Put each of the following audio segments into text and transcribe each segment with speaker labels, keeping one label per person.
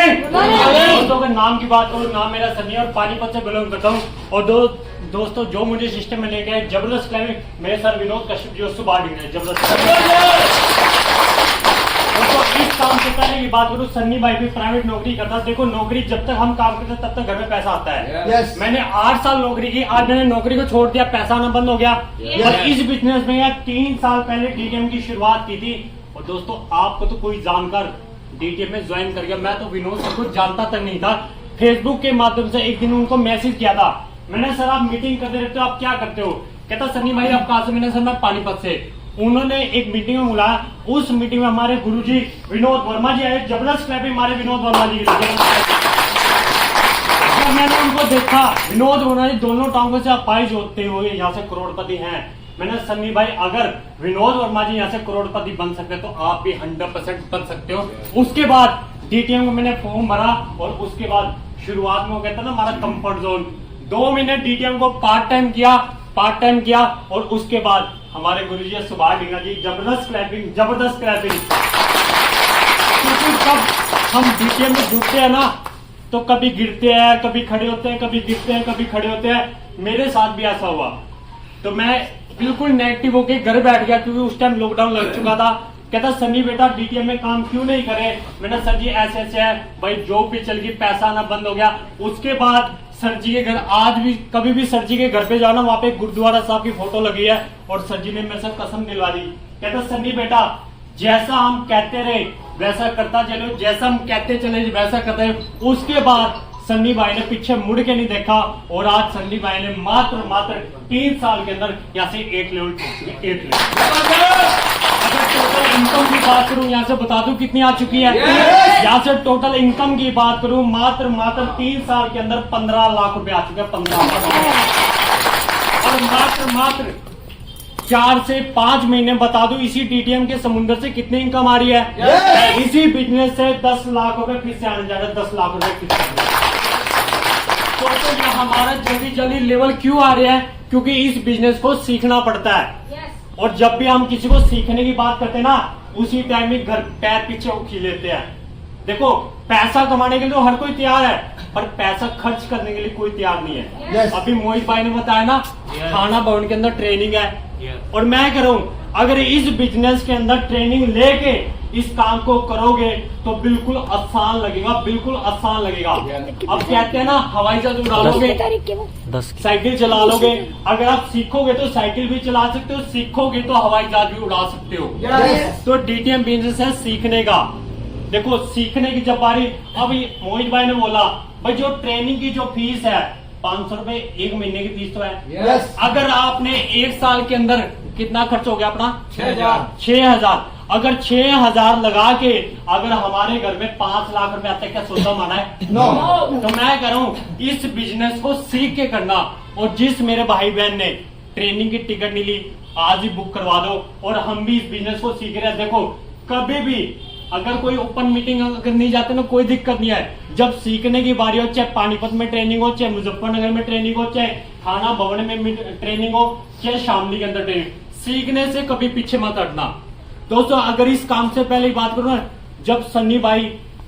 Speaker 1: दोस्तों के नाम की बात करूँ, नाम मेरा सनी और पानीपत से बिलोंग करता हूँ। और दोस्तों जो मुझे सिस्टम में लेके आए जबरदस्त क्लाइंबिंग, मेरे सर विनोद कश्यप जी सुबह है जबरदस्त। दोस्तों इस काम से पहले की बात करूँ, सन्नी भाई भी प्राइवेट नौकरी करता। देखो नौकरी जब तक हम काम करते तब तक घर में पैसा आता है। मैंने 8 साल नौकरी की, आज मैंने नौकरी को छोड़ दिया, पैसा आना बंद हो गया। और इस बिजनेस में 3 साल पहले डीटीएम की शुरुआत की थी। और दोस्तों आपको तो कोई जानकर डीटीएम में ज्वाइन कर गया, मैं तो विनोद से कुछ जानता तक नहीं था। फेसबुक के माध्यम से एक दिन उनको मैसेज किया था, मैंने सर आप मीटिंग करते रहते हो, आप क्या करते हो? कहता सन्नी भाई आप कहाँ से? मैंने सर मैं पानीपत से। उन्होंने एक मीटिंग में बुलाया, उस मीटिंग में हमारे गुरुजी विनोद वर्मा जी आए। जबरदस्त क्लैपिंग हमारे विनोद वर्मा जी की। जब मैंने उनको देखा, विनोद वर्मा जी दोनों टांगों से पाई जोतते हुए यहाँ से करोड़पति हैं। मैंने सन्नी भाई अगर विनोद वर्मा जी यहाँ से करोड़पति बन सकते तो आप भी 100% बन सकते हो। उसके बाद डीटीएम में मैंने फॉर्म भरा और उसके बाद शुरुआत में वो कहता ना हमारा कंफर्ट जोन, 2 महीने डीटीएम को पार्ट टाइम किया और उसके बाद हमारे गुरुजी सुभाष ढींगा जी जबरदस्त क्लैपिंग। क्योंकि जब हम डीटीएम में जुटते हैं ना तो कभी गिरते हैं, कभी खड़े होते हैं, कभी गिरते हैं, कभी खड़े होते हैं। मेरे साथ भी ऐसा हुआ तो मैं बिल्कुल नेगेटिव होके घर बैठ गया, क्योंकि उस टाइम लॉकडाउन लग चुका था। कहता सन्नी बेटा डीटीएम में काम क्यों नहीं करे? मैंने सर जी ऐसे है भाई, जॉब भी चल गई, पैसा आना बंद हो गया। उसके बाद सर जी के घर, आज भी कभी भी सर जी के घर पे जाना, वहां पे गुरुद्वारा साहब की फोटो लगी है और सर जी ने मेरे से कसम दिलवा दी। कहता सन्नी बेटा जैसा हम कहते रहे वैसा करता चलो, जैसा हम कहते चले वैसा करते। उसके बाद सन्नी भाई ने पीछे मुड़ के नहीं देखा और आज सन्नी भाई ने मात्र 3 साल के अंदर यहाँ से 8 लेवल। अगर टोटल इनकम की बात करूं, यहाँ से बता दूं कितनी आ चुकी है। यहाँ से टोटल इनकम की बात करूं, मात्र 3 साल के अंदर 15 लाख रुपए आ चुके हैं। 15 लाख। और मात्र 4 से 5 महीने बता दूं इसी डीटीएम के समुद्र से कितनी इनकम आ रही है। इसी बिजनेस से 10 लाख रुपए फिर से आने जा रहे हैं। 10 लाख रुपए फिर से। तो हमारा जल्दी लेवल क्यों आ रहे हैं? क्योंकि इस बिजनेस को सीखना पड़ता है। और जब भी हम किसी को सीखने की बात करते हैं ना, उसी टाइम में घर पैर पीछे उखी लेते हैं। देखो पैसा कमाने के लिए तो हर कोई तैयार है, पर पैसा खर्च करने के लिए कोई तैयार नहीं है। अभी मोहित भाई ने बताया ना, थाना भवन के अंदर ट्रेनिंग है। और मैं कह रहा हूँ अगर इस बिजनेस के अंदर ट्रेनिंग लेके इस काम को करोगे तो बिल्कुल आसान लगेगा, बिल्कुल आसान लगेगा। अब कहते हैं ना हवाई जहाज उड़ा लोगे, साइकिल चला लोगे। अगर आप सीखोगे तो साइकिल भी चला सकते हो, सीखोगे तो हवाई जहाज भी उड़ा सकते हो। तो डीटीएम बिजनेस है सीखने का। देखो सीखने की जब बारी, अभी मोहित भाई ने बोला भाई जो ट्रेनिंग की जो फीस है 500 रुपए 1 महीने की फीस तो है। अगर आपने 1 साल के अंदर कितना खर्च हो गया अपना? 6,000। अगर 6,000 लगा के अगर हमारे घर में 5 लाख रुपए आते, क्या सोचा माना है? तो मैं कह रहा हूँ इस बिजनेस को सीख के करना। और जिस मेरे भाई बहन ने ट्रेनिंग की टिकट नहीं ली, आज ही बुक करवा दो। और हम भी इस बिजनेस को सीख रहे हैं। देखो कभी भी अगर कोई ओपन मीटिंग अगर नहीं जाते ना, कोई दिक्कत नहीं है। जब सीखने की बारी हो, चाहे पानीपत में ट्रेनिंग हो, चाहे मुजफ्फरनगर में ट्रेनिंग हो, चाहे थाना भवन में ट्रेनिंग हो, चाहे शामली के अंदर ट्रेनिंग, सीखने से कभी पीछे मत हटना। दोस्तों अगर इस काम से पहले बात करूं ना, जब सन्नी भाई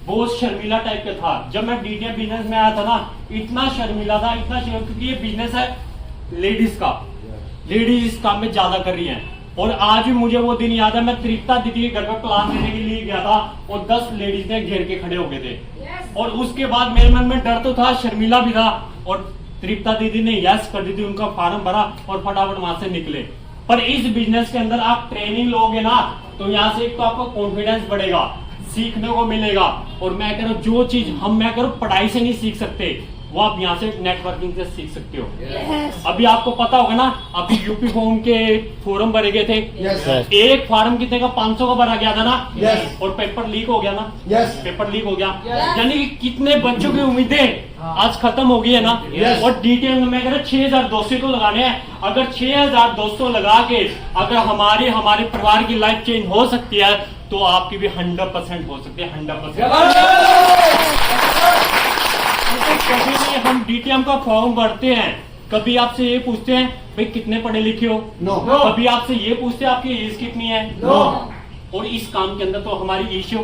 Speaker 1: बहुत शर्मीला टाइप का था, जब मैं डीटीएम बिजनेस में आया था ना, इतना शर्मीला था, क्योंकि ये बिजनेस है लेडीज का। लेडीज इस काम में ज्यादा कर रही है। और आज भी मुझे वो दिन याद है, मैं तृप्ता दीदी के घर पर क्लास देने के लिए गया था और 10 लेडीज ने घेर के खड़े हो गए थे। और उसके बाद मेरे मन में डर तो था, शर्मिला भी था। और तृप्ता दीदी ने यस कर दी थी, उनका फॉर्म भरा और फटाफट वहां से निकले। पर इस बिजनेस के अंदर आप ट्रेनिंग लोगे ना तो यहाँ से एक तो आपका कॉन्फिडेंस बढ़ेगा, सीखने को मिलेगा। और मैं कह रहा हूँ जो चीज मैं कह रहा हूँ पढ़ाई से नहीं सीख सकते, वो आप यहाँ से नेटवर्किंग से सीख सकते हो। अभी आपको पता होगा ना, अभी यूपी फॉर्म के फॉर्म भरे गए थे। एक फॉर्म कितने का? 500 का भरा गया था ना। और पेपर लीक हो गया ना। पेपर लीक हो गया, यानी कि कितने बच्चों की उम्मीदें आज खत्म हो गई है ना। और डीटीएम में मैं कह रहा 6,200 को लगाने हैं। अगर 6,200 लगा के अगर हमारे परिवार की लाइफ चेंज हो सकती है तो आपकी भी 100% हो सकती है। 100%। कभी भी हम डीटीएम का फॉर्म भरते हैं, कभी आपसे ये पूछते हैं भाई कितने पढ़े लिखे हो? कभी आपसे ये पूछते हैं आपकी एज कितनी है? और इस काम के अंदर तो हमारी एशियो